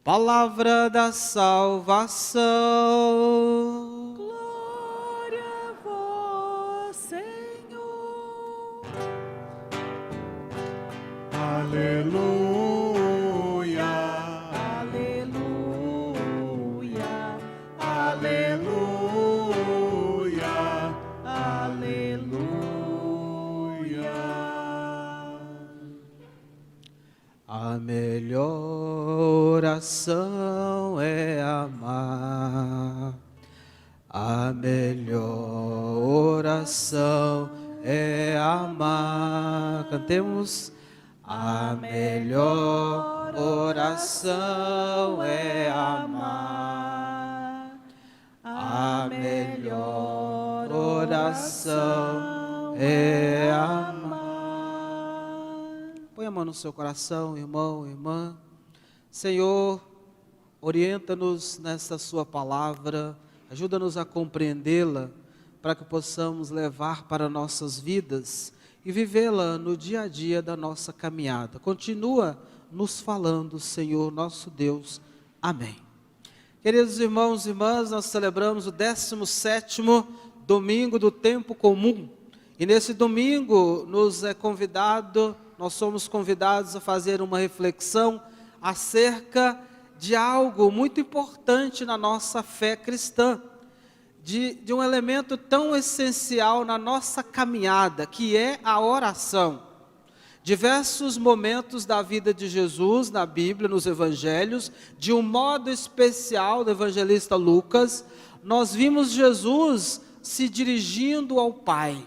Palavra da salvação. Glória a vós, Senhor. Aleluia, Aleluia, aleluia, aleluia. A melhor oração é amar. A melhor oração é amar. Cantemos. A melhor oração é amar. A melhor oração é amar. Põe a mão no seu coração, irmão, irmã. Senhor, orienta-nos nessa sua palavra, ajuda-nos a compreendê-la, para que possamos levar para nossas vidas e vivê-la no dia a dia da nossa caminhada. Continua nos falando, Senhor, nosso Deus. Amém. Queridos irmãos e irmãs, nós celebramos o 17º domingo do tempo comum. E nesse domingo nós somos convidados a fazer uma reflexão acerca de algo muito importante na nossa fé cristã, de um elemento tão essencial na nossa caminhada, que é a oração. Diversos momentos da vida de Jesus, na Bíblia, nos Evangelhos, de um modo especial do evangelista Lucas, nós vimos Jesus se dirigindo ao Pai.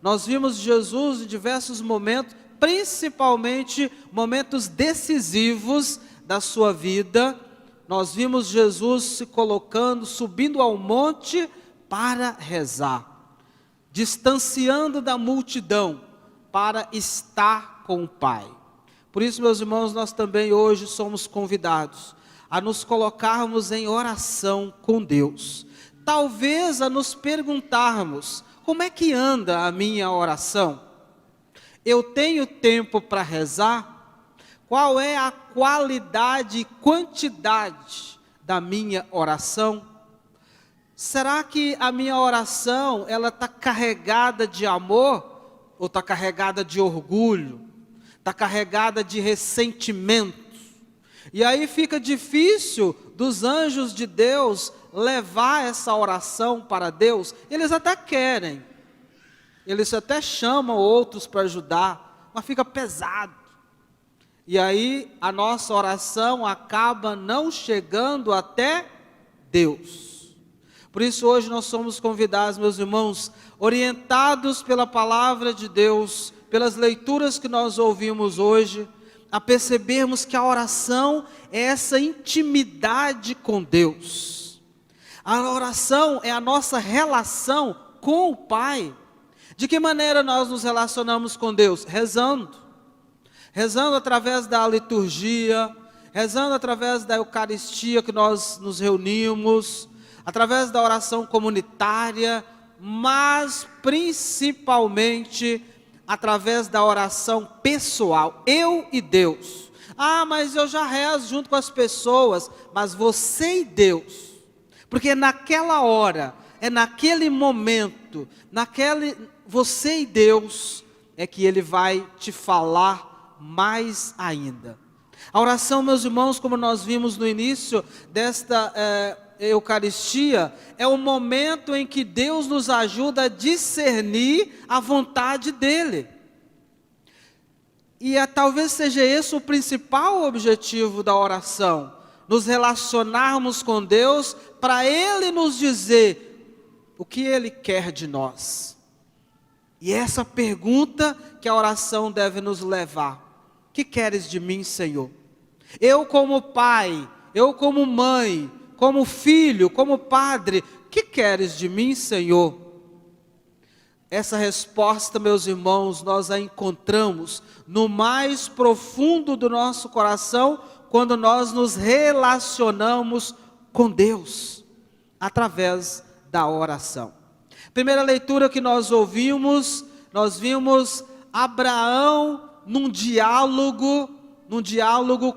Nós vimos Jesus em diversos momentos, principalmente momentos decisivos da sua vida. Nós vimos Jesus se colocando, subindo ao monte para rezar, distanciando da multidão para estar com o Pai. Por isso, meus irmãos, nós também hoje somos convidados a nos colocarmos em oração com Deus. Talvez a nos perguntarmos: como é que anda a minha oração? Eu tenho tempo para rezar? Qual é a qualidade e quantidade da minha oração? Será que a minha oração, ela está carregada de amor? Ou está carregada de orgulho? Está carregada de ressentimentos? E aí fica difícil dos anjos de Deus levar essa oração para Deus. Eles até querem. Eles até chamam outros para ajudar, mas fica pesado. E aí a nossa oração acaba não chegando até Deus. Por isso hoje nós somos convidados, meus irmãos, orientados pela palavra de Deus, pelas leituras que nós ouvimos hoje, a percebermos que a oração é essa intimidade com Deus. A oração é a nossa relação com o Pai. De que maneira nós nos relacionamos com Deus? Rezando. Rezando através da liturgia, rezando através da Eucaristia que nós nos reunimos, através da oração comunitária, mas principalmente através da oração pessoal, eu e Deus. Ah, mas eu já rezo junto com as pessoas, mas você e Deus, porque naquela hora, é naquele momento, você e Deus, é que Ele vai te falar mais ainda. A oração, meus irmãos, como nós vimos no início desta Eucaristia, é o momento em que Deus nos ajuda a discernir a vontade dEle. E talvez seja esse o principal objetivo da oração, nos relacionarmos com Deus, para Ele nos dizer o que Ele quer de nós. E essa pergunta que a oração deve nos levar: que queres de mim, Senhor? Eu como pai, eu como mãe, como filho, como padre, que queres de mim, Senhor? Essa resposta, meus irmãos, nós a encontramos no mais profundo do nosso coração, quando nós nos relacionamos com Deus, através da oração. Primeira leitura que nós ouvimos, nós vimos Abraão num diálogo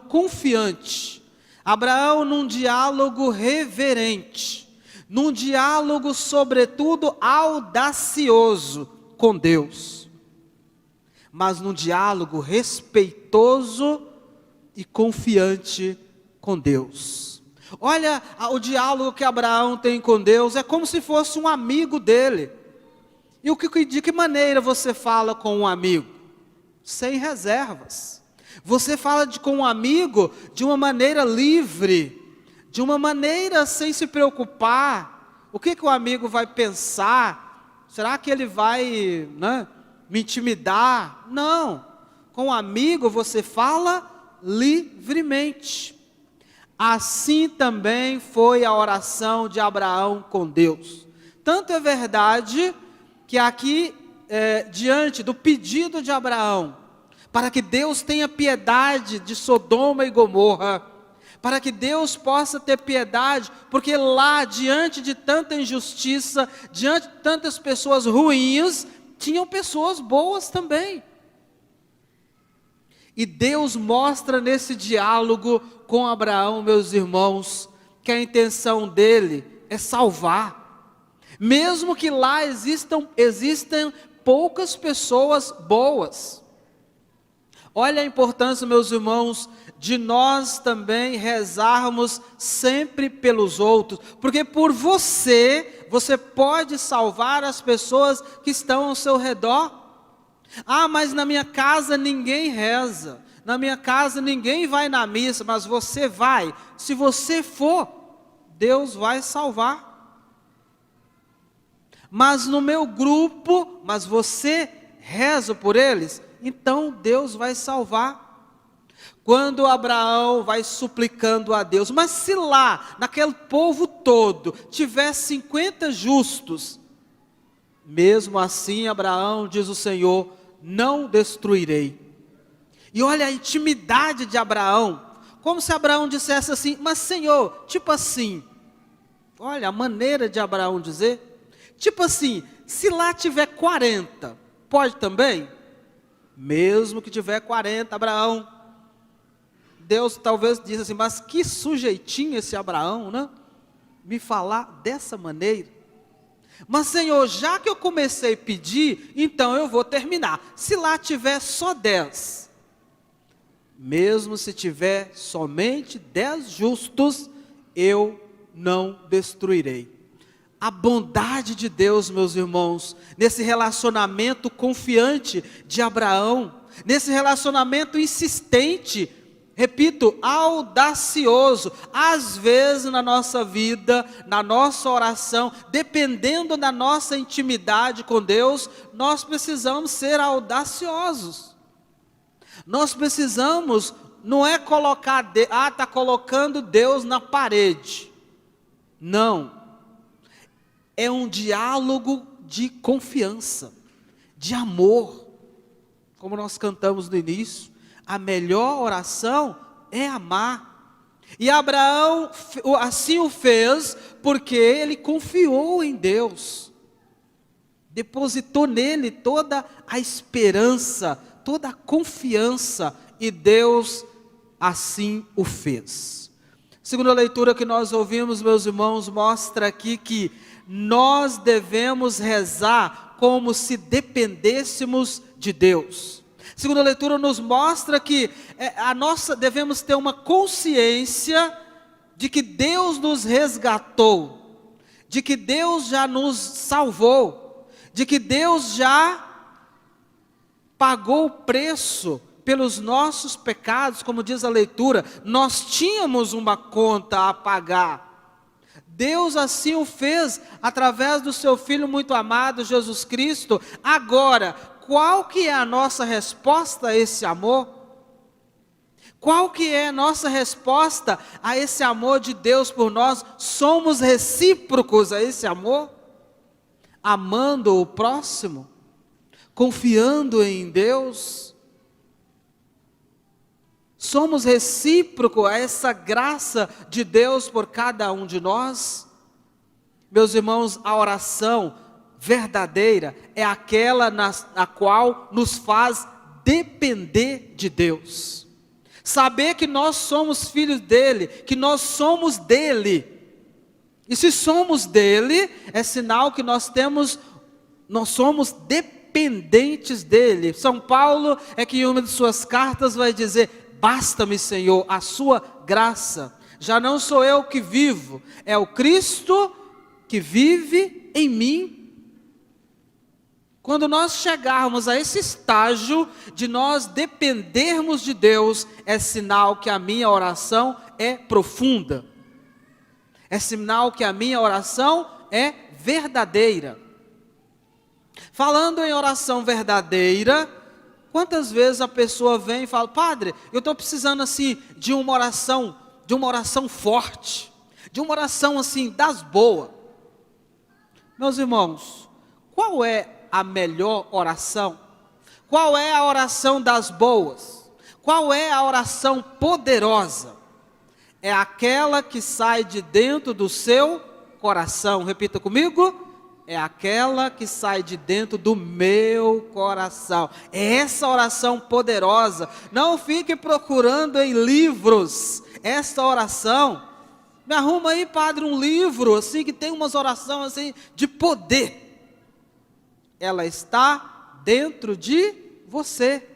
confiante. Abraão num diálogo reverente, num diálogo sobretudo audacioso com Deus, mas num diálogo respeitoso e confiante com Deus. Olha o diálogo que Abraão tem com Deus, é como se fosse um amigo dele. E de que maneira você fala com um amigo? Sem reservas. Você fala com um amigo de uma maneira livre, de uma maneira sem se preocupar. O que o amigo vai pensar? Será que ele vai, me intimidar? Não. Com um amigo você fala livremente. Assim também foi a oração de Abraão com Deus. Tanto é verdade que aqui, diante do pedido de Abraão, para que Deus tenha piedade de Sodoma e Gomorra, para que Deus possa ter piedade, porque lá, diante de tanta injustiça, diante de tantas pessoas ruins, tinham pessoas boas também. E Deus mostra nesse diálogo com Abraão, meus irmãos, que a intenção dele é salvar. Mesmo que lá existam poucas pessoas boas. Olha a importância, meus irmãos, de nós também rezarmos sempre pelos outros, porque por você pode salvar as pessoas que estão ao seu redor. Ah, mas na minha casa ninguém reza, na minha casa ninguém vai na missa, mas você vai. Se você for, Deus vai salvar. Mas no meu grupo, mas você reza por eles, então Deus vai salvar. Quando Abraão vai suplicando a Deus, mas se lá, naquele povo todo, tiver 50 justos, mesmo assim Abraão, diz o Senhor, não destruirei. E olha a intimidade de Abraão, como se Abraão dissesse assim, mas Senhor, tipo assim, olha a maneira de Abraão dizer, tipo assim, se lá tiver 40, pode também? Mesmo que tiver 40, Abraão, Deus talvez diz assim, mas que sujeitinho esse Abraão, né? Me falar dessa maneira. Mas Senhor, já que eu comecei a pedir, então eu vou terminar. Se lá tiver só 10, mesmo se tiver somente 10 justos, eu não destruirei. A bondade de Deus, meus irmãos, nesse relacionamento confiante de Abraão, nesse relacionamento insistente, repito, audacioso. Às vezes na nossa vida, na nossa oração, dependendo da nossa intimidade com Deus, nós precisamos ser audaciosos. Nós precisamos, não é colocar, está colocando Deus na parede. Não. É um diálogo de confiança, de amor. Como nós cantamos no início, a melhor oração é amar. E Abraão assim o fez, porque ele confiou em Deus. Depositou nele toda a esperança, toda a confiança, e Deus assim o fez. Segunda leitura que nós ouvimos, meus irmãos, mostra aqui que nós devemos rezar como se dependêssemos de Deus. Segunda leitura nos mostra que devemos ter uma consciência de que Deus nos resgatou, de que Deus já nos salvou, de que Deus já pagou o preço pelos nossos pecados, como diz a leitura, nós tínhamos uma conta a pagar. Deus assim o fez através do seu Filho muito amado, Jesus Cristo. Agora, qual que é a nossa resposta a esse amor? Qual que é a nossa resposta a esse amor de Deus por nós? Somos recíprocos a esse amor? Amando o próximo? Confiando em Deus? Somos recíprocos a essa graça de Deus por cada um de nós? Meus irmãos, a oração verdadeira é aquela na qual nos faz depender de Deus. Saber que nós somos filhos dele, que nós somos dele. E se somos dele, é sinal que nós somos dependentes dele. São Paulo é que em uma de suas cartas vai dizer: basta-me, Senhor, a sua graça. Já não sou eu que vivo, é o Cristo que vive em mim. Quando nós chegarmos a esse estágio de nós dependermos de Deus, é sinal que a minha oração é profunda. É sinal que a minha oração é verdadeira. Falando em oração verdadeira, quantas vezes a pessoa vem e fala: padre, eu estou precisando assim de uma oração forte, de uma oração assim das boas. Meus irmãos, qual é a melhor oração? Qual é a oração das boas? Qual é a oração poderosa? É aquela que sai de dentro do seu coração. Repita comigo: é aquela que sai de dentro do meu coração. É essa oração poderosa. Não fique procurando em livros essa oração. Me arruma aí, padre, um livro assim que tem umas orações assim de poder. Ela está dentro de você.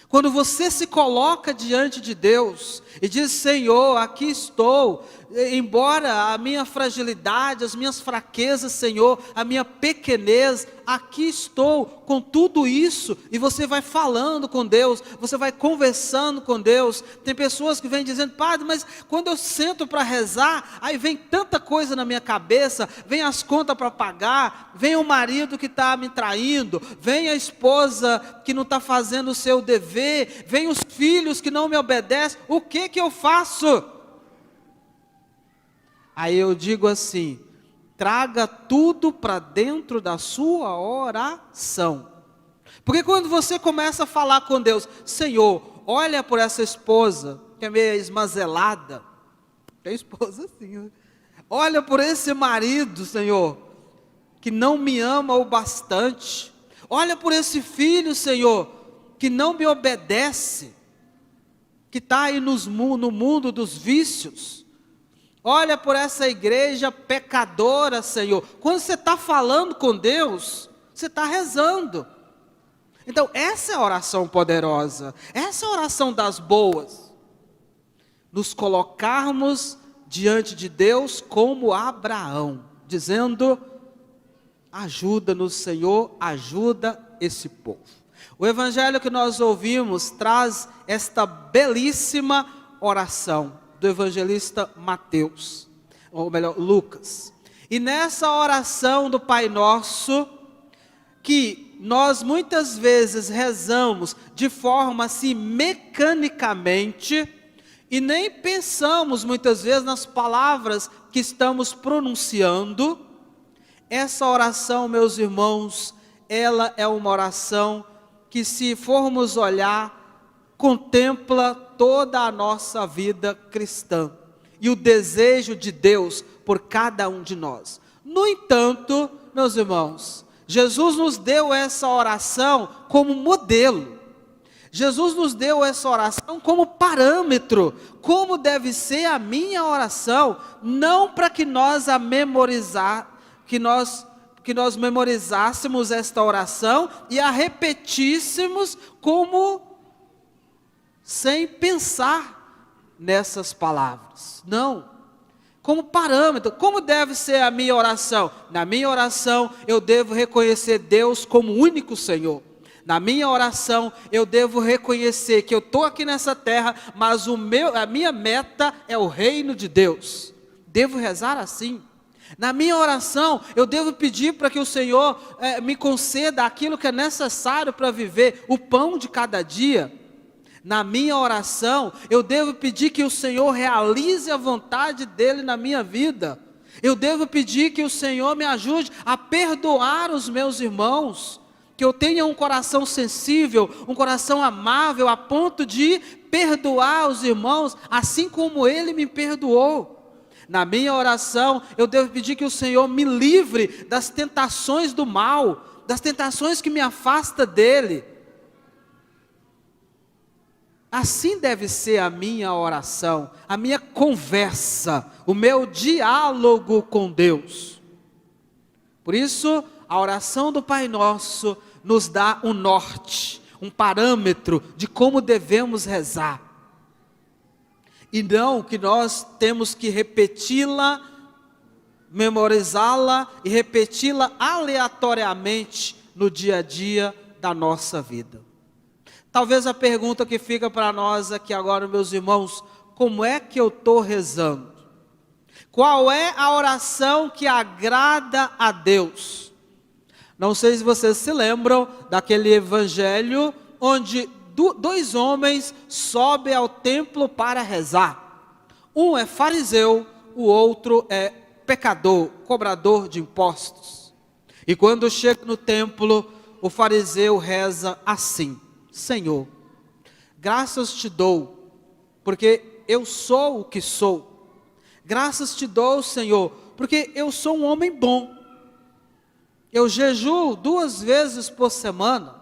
Quando você se coloca diante de Deus e diz: Senhor, aqui estou, embora a minha fragilidade, as minhas fraquezas, Senhor, a minha pequenez, aqui estou com tudo isso, e você vai falando com Deus, você vai conversando com Deus. Tem pessoas que vêm dizendo: padre, mas quando eu sento para rezar, aí vem tanta coisa na minha cabeça, vem as contas para pagar, vem o marido que está me traindo, vem a esposa que não está fazendo o seu dever, vem os filhos que não me obedecem, o que eu faço? Aí eu digo assim: traga tudo para dentro da sua oração. Porque quando você começa a falar com Deus: Senhor, olha por essa esposa que é meio esmazelada. Tem esposa assim, né? Olha por esse marido, Senhor, que não me ama o bastante. Olha por esse filho, Senhor, que não me obedece, que está aí no mundo dos vícios. Olha por essa igreja pecadora, Senhor. Quando você está falando com Deus, você está rezando. Então, essa é a oração poderosa. Essa é a oração das boas. Nos colocarmos diante de Deus como Abraão, dizendo: ajuda-nos, Senhor, ajuda esse povo. O evangelho que nós ouvimos traz esta belíssima oração do evangelista Mateus, ou melhor, Lucas. E nessa oração do Pai Nosso, que nós muitas vezes rezamos de forma assim mecanicamente, e nem pensamos muitas vezes nas palavras que estamos pronunciando, essa oração, meus irmãos, ela é uma oração que, se formos olhar, contempla toda a nossa vida cristã e o desejo de Deus por cada um de nós. No entanto, meus irmãos, Jesus nos deu essa oração como modelo. Jesus nos deu essa oração como parâmetro, como deve ser a minha oração, não para que nós memorizássemos esta oração e a repetíssemos como sem pensar nessas palavras. Não. Como parâmetro, como deve ser a minha oração? Na minha oração, eu devo reconhecer Deus como único Senhor. Na minha oração, eu devo reconhecer que eu estou aqui nessa terra, mas a minha meta é o reino de Deus. Devo rezar assim. Na minha oração, eu devo pedir para que o Senhor me conceda aquilo que é necessário para viver, o pão de cada dia. Na minha oração, eu devo pedir que o Senhor realize a vontade dEle na minha vida. Eu devo pedir que o Senhor me ajude a perdoar os meus irmãos, que eu tenha um coração sensível, um coração amável, a ponto de perdoar os irmãos, assim como Ele me perdoou. Na minha oração, eu devo pedir que o Senhor me livre das tentações do mal, das tentações que me afastam dEle. Assim deve ser a minha oração, a minha conversa, o meu diálogo com Deus. Por isso, a oração do Pai Nosso nos dá um norte, um parâmetro de como devemos rezar. E não que nós temos que repeti-la, memorizá-la e repeti-la aleatoriamente no dia a dia da nossa vida. Talvez a pergunta que fica para nós aqui agora, meus irmãos, como é que eu estou rezando? Qual é a oração que agrada a Deus? Não sei se vocês se lembram daquele evangelho onde dois homens sobem ao templo para rezar. Um é fariseu, o outro é pecador, cobrador de impostos. E quando chega no templo, o fariseu reza assim: Senhor, graças te dou, porque eu sou o que sou. Graças te dou, Senhor, porque eu sou um homem bom. Eu jejuo 2 vezes por semana,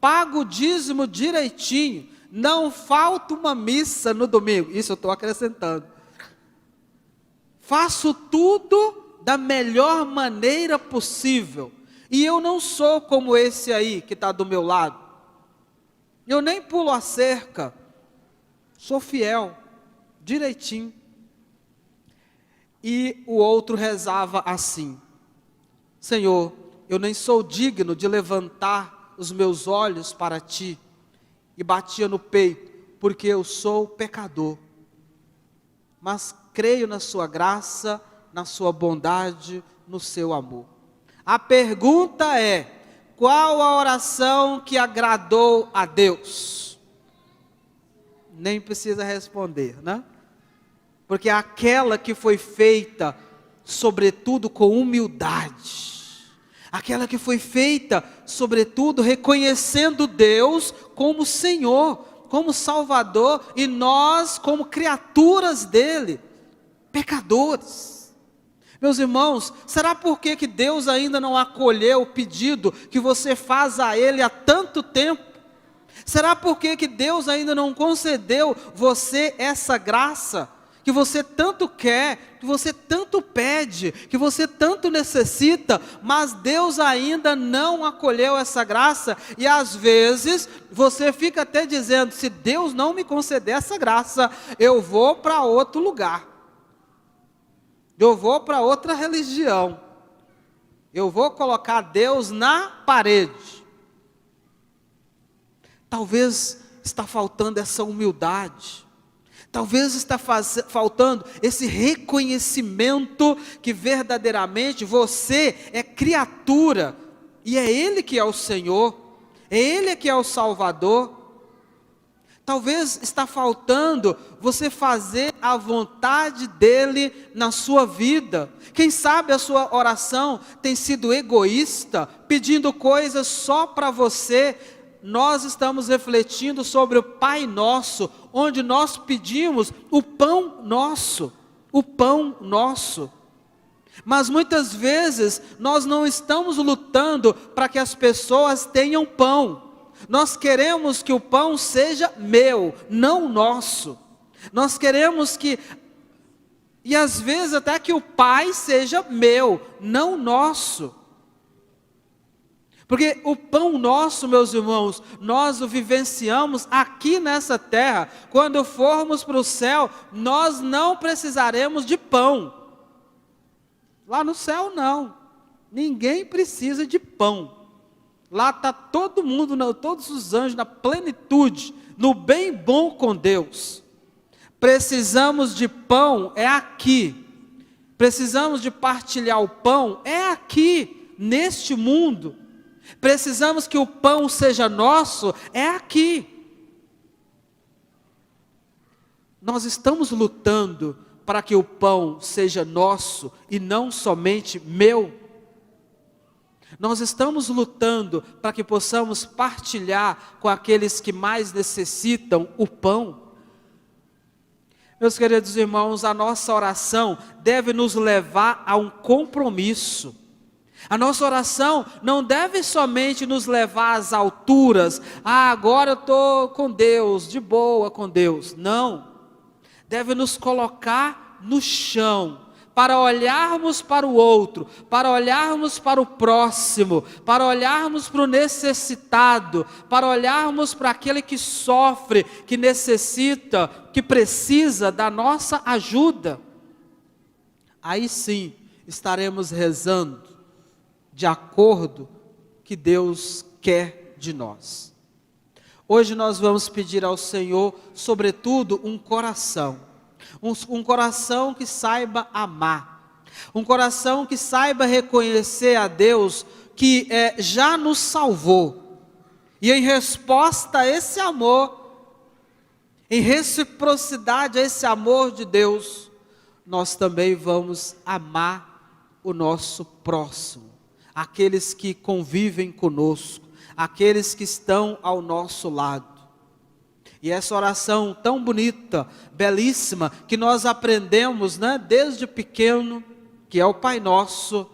pago o dízimo direitinho, não falta uma missa no domingo. Isso eu estou acrescentando. Faço tudo da melhor maneira possível. E eu não sou como esse aí que está do meu lado. Eu nem pulo a cerca, sou fiel, direitinho. E o outro rezava assim: Senhor, eu nem sou digno de levantar os meus olhos para ti. E batia no peito, porque eu sou pecador. Mas creio na sua graça, na sua bondade, no seu amor. A pergunta é: qual a oração que agradou a Deus? Nem precisa responder, né? Porque aquela que foi feita, sobretudo com humildade. Aquela que foi feita, sobretudo, reconhecendo Deus como Senhor, como Salvador, e nós como criaturas dele, pecadores. Meus irmãos, será por que Deus ainda não acolheu o pedido que você faz a Ele há tanto tempo? Será por que Deus ainda não concedeu você essa graça que você tanto quer, que você tanto pede, que você tanto necessita, mas Deus ainda não acolheu essa graça? E às vezes você fica até dizendo: se Deus não me conceder essa graça, eu vou para outro lugar. Eu vou para outra religião. Eu vou colocar Deus na parede. Talvez está faltando essa humildade. Talvez está faltando esse reconhecimento que verdadeiramente você é criatura. E é Ele que é o Senhor. É Ele que é o Salvador. Talvez está faltando você fazer a vontade dEle na sua vida. Quem sabe a sua oração tem sido egoísta, pedindo coisas só para você. Nós estamos refletindo sobre o Pai Nosso, onde nós pedimos o pão nosso, o pão nosso. Mas muitas vezes nós não estamos lutando para que as pessoas tenham pão. Nós queremos que o pão seja meu, não nosso. Nós queremos que, e às vezes até que o Pai seja meu, não nosso. Porque o pão nosso, meus irmãos, nós o vivenciamos aqui nessa terra. Quando formos para o céu, nós não precisaremos de pão. Lá no céu não, ninguém precisa de pão. Lá está todo mundo, todos os anjos na plenitude, no bem bom com Deus. Precisamos de pão, é aqui. Precisamos de partilhar o pão, é aqui, neste mundo. Precisamos que o pão seja nosso, é aqui. Nós estamos lutando para que o pão seja nosso e não somente meu. Nós estamos lutando para que possamos partilhar com aqueles que mais necessitam o pão. Meus queridos irmãos, a nossa oração deve nos levar a um compromisso. A nossa oração não deve somente nos levar às alturas. Agora eu estou com Deus, de boa com Deus. Não. Deve nos colocar no chão, para olharmos para o outro, para olharmos para o próximo, para olharmos para o necessitado, para olharmos para aquele que sofre, que necessita, que precisa da nossa ajuda. Aí sim, estaremos rezando de acordo que Deus quer de nós. Hoje nós vamos pedir ao Senhor, sobretudo, um coração que saiba amar, um coração que saiba reconhecer a Deus que já nos salvou, e em resposta a esse amor, em reciprocidade a esse amor de Deus, nós também vamos amar o nosso próximo, aqueles que convivem conosco, aqueles que estão ao nosso lado. E essa oração tão bonita, belíssima, que nós aprendemos, desde pequeno, que é o Pai Nosso,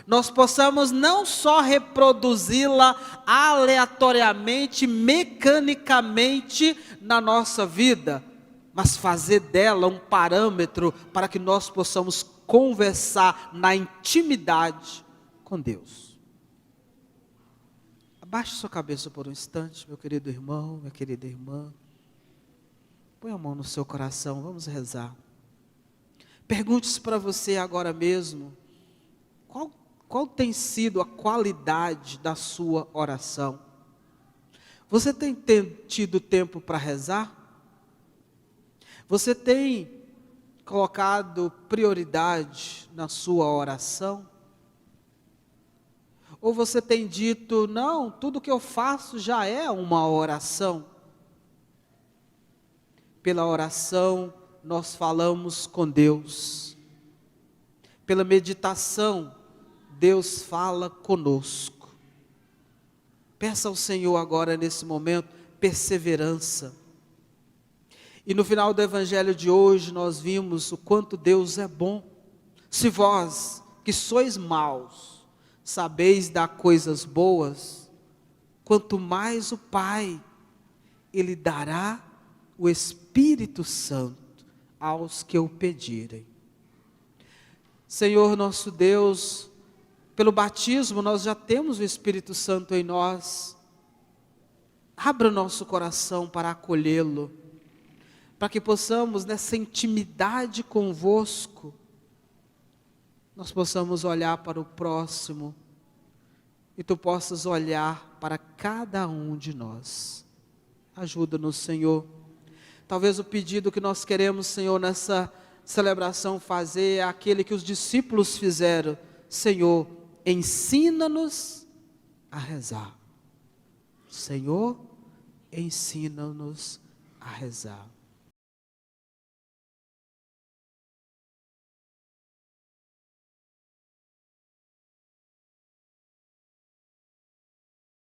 nós possamos não só reproduzi-la aleatoriamente, mecanicamente na nossa vida, mas fazer dela um parâmetro para que nós possamos conversar na intimidade com Deus. Abaixe sua cabeça por um instante, meu querido irmão, minha querida irmã. Põe a mão no seu coração, vamos rezar. Pergunte-se para você agora mesmo, qual tem sido a qualidade da sua oração? Você tem tido tempo para rezar? Você tem colocado prioridade na sua oração? Ou você tem dito, não, tudo que eu faço já é uma oração? Pela oração nós falamos com Deus. Pela meditação, Deus fala conosco. Peça ao Senhor agora nesse momento perseverança. E no final do evangelho de hoje nós vimos o quanto Deus é bom. Se vós, que sois maus, sabeis dar coisas boas, quanto mais o Pai, Ele dará o Espírito Santo aos que o pedirem. Senhor nosso Deus, pelo batismo nós já temos o Espírito Santo em nós. Abra o nosso coração para acolhê-lo, para que possamos nessa intimidade convosco, nós possamos olhar para o próximo, e Tu possas olhar para cada um de nós. Ajuda-nos, Senhor. Talvez o pedido que nós queremos, Senhor, nessa celebração fazer é aquele que os discípulos fizeram. Senhor, ensina-nos a rezar. Senhor, ensina-nos a rezar.